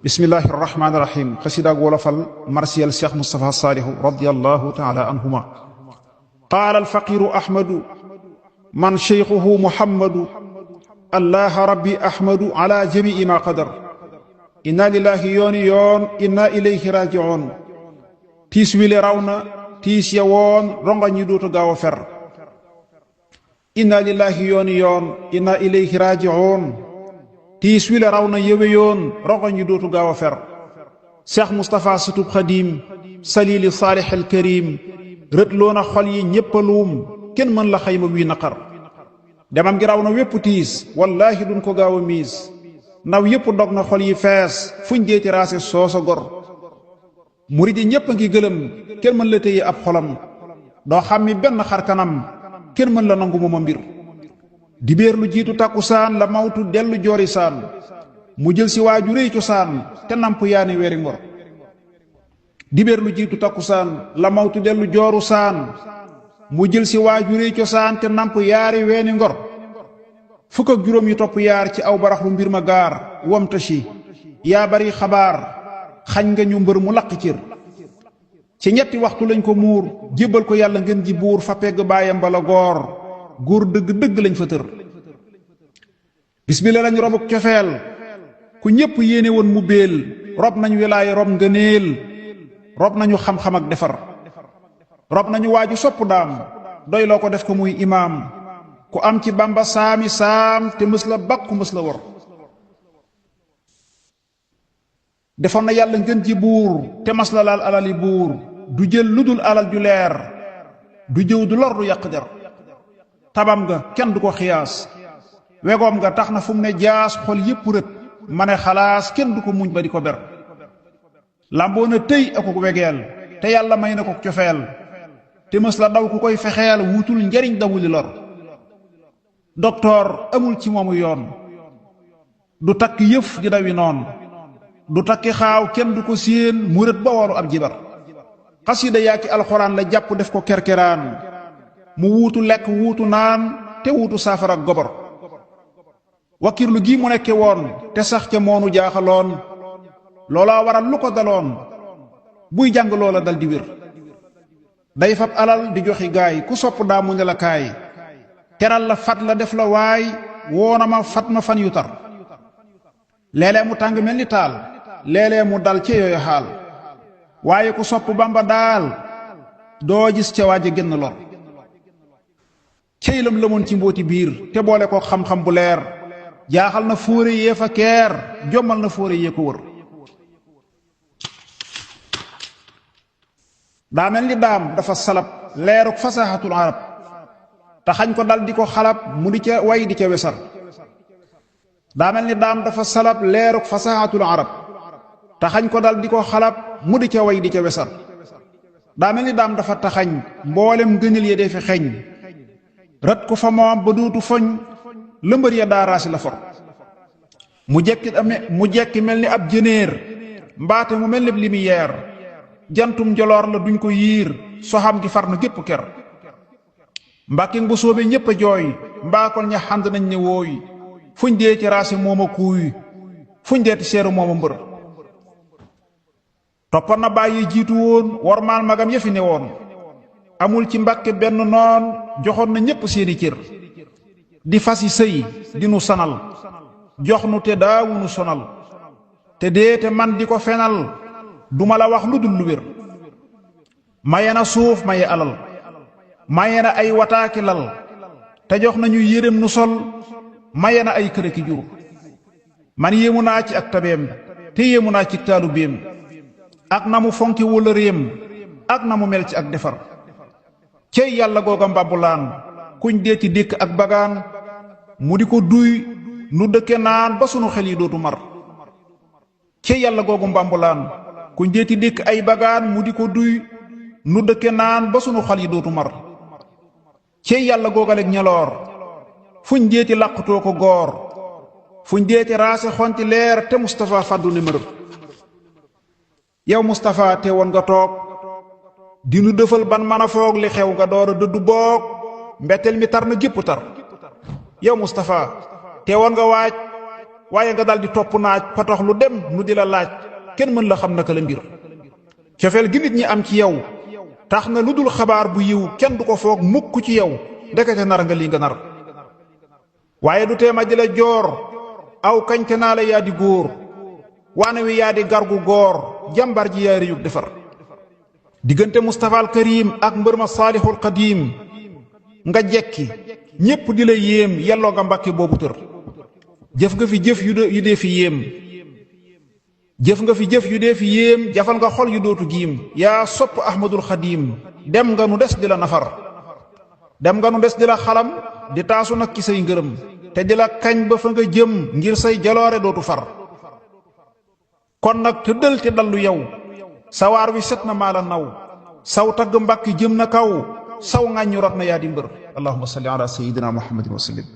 bismillahi irrahmani irrahim xasidaag wolofal marsiyal cheikh moustapha saalihu radiallahu taala anhuma qaala alfaqiru ahmadu man cheikhuhu muhammadu allaha rabbi ahmadu ala jamii ma qadar inna lillahi yoon inna ilayhi rajiun tiis wile raw na tiis ya woon rongoñ yi dootu gaaw a fer inna lillahi yoon inna ilayhi rajiun tiis wi la raw na yëwe yoon rongoñ yi dootu gaaw a fer Cheikh Moustapha sutub xadim salili saalih al karim rët loona xol yi ñéppaluum kenn mën la xayma wii naqar demam gi raw na wépp tiis wallaahi duñ ko gaaw a miis naw yépp dog na xol yi fees fuñ deeti raase soosa gor murid yi ñépp a ngi gëlëm kenn mën la téye ab xolam doo xam mi benn xar kanam kenn mën la nangu mooma mbir dibéer lu jiitu takkusaan la mawtu dellu joori saan mu jël si waaju réy cosaan te namp yaani weeri ngor dibéer lu jiitu takkusaan la mawtu dellu jooru saan mu jël si waaju réy cosaan te namp yaari weeni ngor fukk ak juróom yi topp yaar ci aw baraxlu mbir ma gaar wamtashi yaa bari xabaar xañ nga ñu mbër mu laq cër ci ñetti waxtu lañ ko muur jébbal ko yàlla ngeen ji buur fa pegg baayam bala goor góor dëgg lañ fa tër bis bi la lañ robuk cofeel ku ñépp yéene woon mu béel rob nañu wilaaya rob ngëneel rob nañu xam-xam ak defar rob nañu waaju sopp daam doy loo ko def ko muy imaam ku am ci bamba saami saam te mës la bakku mës la wor defoon na yàlla ngeen ji buur te mas la laal alali buur du jël lu dul alal ju leer du jëw du lor du yàq der tabam nga kenn du ko xiyaas wegoom nga tax na fu mu ne jaas xol yépp rët ma ne xalaas kenn du ko muñ ba di ko ber lamboo na tëy ak ko wegeel te yàlla may na ko cofeel te mës la daw ku koy fexeel wutul njariñ dawuli lor doktoor amul ci moomu yoon du takk yëf di dawi noon du takki xaaw kenn du ko séen mu rët ba woolu ab jibar xasida yaa ki alxuraan la jàpp def ko kerkeraan mu wuutu lekk wuutu naan te wuutu saafara gobor wakkirlu gi mu nekke woon te sax ca moonu jaaxaloon loola waral lu ko daloon buy jàng loola dal di wér day fab alal di joxi gaay ku sopp daa mu ne la kaay teral la fat la def la waay woona ma fat ma fan yu tar léeg-léeg mu tàng mel ni taal léeg-léeg mu dal ci yooyu xaal waaye ku sopp bamba daal doo gis ca waaja génn lor ceylam lëmoon ci mbooti biir te boole ko xam-xam bu leer jaaxal na fóore yee fa keer jommal na fóore yee ko wër daa mel ni daam dafa salab leeruk fasahatul arab te xañ ko dal di ko xalab mu di ca way di ca wesar daa mel ni daam dafa salab leeruk fasahatul arab te xañ ko dal di ko xalab mu di ca way di ca wesar daa mel ni daam dafa taxañ mboolem gënil ya dee fi xeeñ rat ko fa moom ba duutu foñ lëmbër ya daaraasi la for mu jekki mel ni ab jënéer mbaate mu mel ni lumière jantum njoloor la duñ ko yiir soxam gi far na gépp ker mbàkking bu soobe ñépp a jooy mbaakol ña xànd nañ ne wooy fuñ dee ci raasi mooma kuuy fuñ deeti seeru mooma mbër toppoon na bàyyi jiitu woon wormaal magam ya fi ne woon amul ci mbàkke benn noon joxoon na ñépp seeni cër di fas yi sëy di nu sanal jox nu te daawunu sonal te déete man di ko fenal duma la wax lu dul lu wér maye na suuf maye alal maye na ay wataaki lal te jox nañu yérem nu sol maye na ay kërëki jur man yéemu naa ci ak tabeem te yéemu naa ci taalu béem ak na mu fonki wala réem ak na mu mel ci ak defar cey yàlla googa mbambulaan kuñ deeti dékk ak bagaan mu di ko duy nu dëkke naan ba sunu xel yi dootu mar cey yàlla googu mbambulaan kuñ deeti dékk ay bagaan mu di ko duy nu dëkke naan ba sunu xel yi dootu mar cey yàlla googalek ñeloor fuñ deeti làqutoo ko goor fuñ deeti raase xonti leer te Moustapha fàddu numéro yow Moustapha te woon nga toog dinu dëfal ban mën a foog li xew nga door a dëddu boog mbetteel mi tar na gépp tar yow Moustapha teewoon nga waaj waaye nga dal di topp naaj patox lu dem nu di la laaj kenn mën la xam naka la mbir cofeel gi nit ñi am ci yow tax na lu dul xabaar bu yiw kenn du ko foog mukk ci yow ndekete nar nga lii nga nar waaye du teema di la joor aw kañte naa la yaa di góor waane wi yaa di gargu góor jàmbar ji yaa réyug defar diggante Mustafa al Karim ak mbër ma Saalihul Qadim nga jekki ñépp di la yéem yelloo nga mbàkke boobu tër jëf nga fi jëf yu dee fi yéem jëf nga fi jëf yu dee fi yéem jafal nga xol yu dootu giim yaa sopp Ahmadul Xadim dem nga nu des di la nafar dem nga nu des di la xalam di taasu nag ci say ngërëm te di la kañ ba fa nga jëm ngir say jaloore dootu far kon nag tëddal te dallu yow sawaar wi set na maa la naw saw tagg mbàkki jëm na kaw saw ŋàññu rot na yaa di mbër allahumma salli ala sayyidina muhammadin wa sallim